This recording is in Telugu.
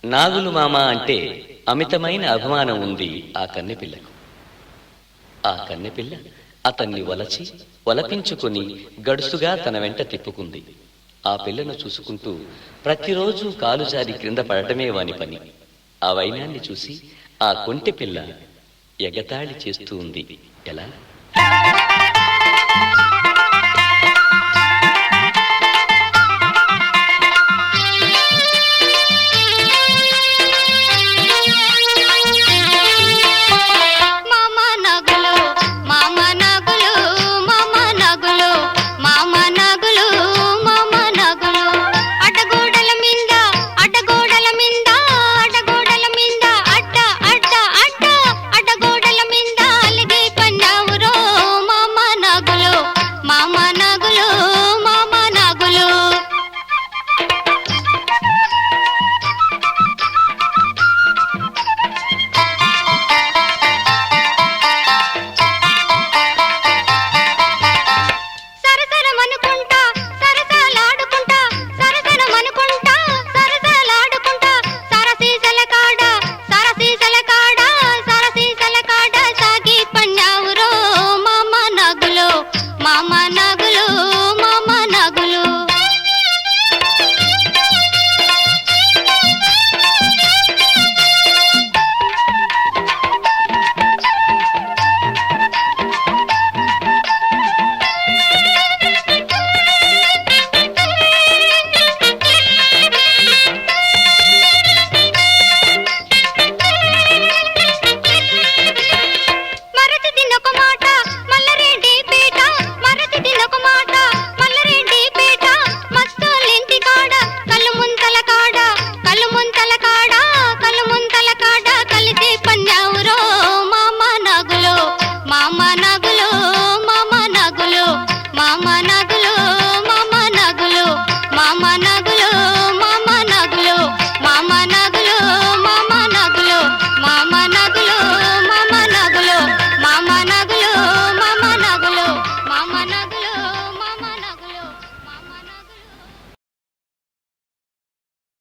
నాగులు మామ అంటే అమితమైన అభిమానం ఉంది ఆ కన్నెపిల్లకు. ఆ కన్నెపిల్ల అతన్ని వలచి వలపించుకొని గడుసుగా తన వెంట తిప్పుకుంది. ఆ పిల్లను చూసుకుంటూ ప్రతిరోజు కాలు జారి క్రింద పడటమే వాని పని. ఆ వైనాన్ని చూసి ఆ కొంటె పిల్ల ఎగతాళి చేస్తూ ఉంది. ఎలా?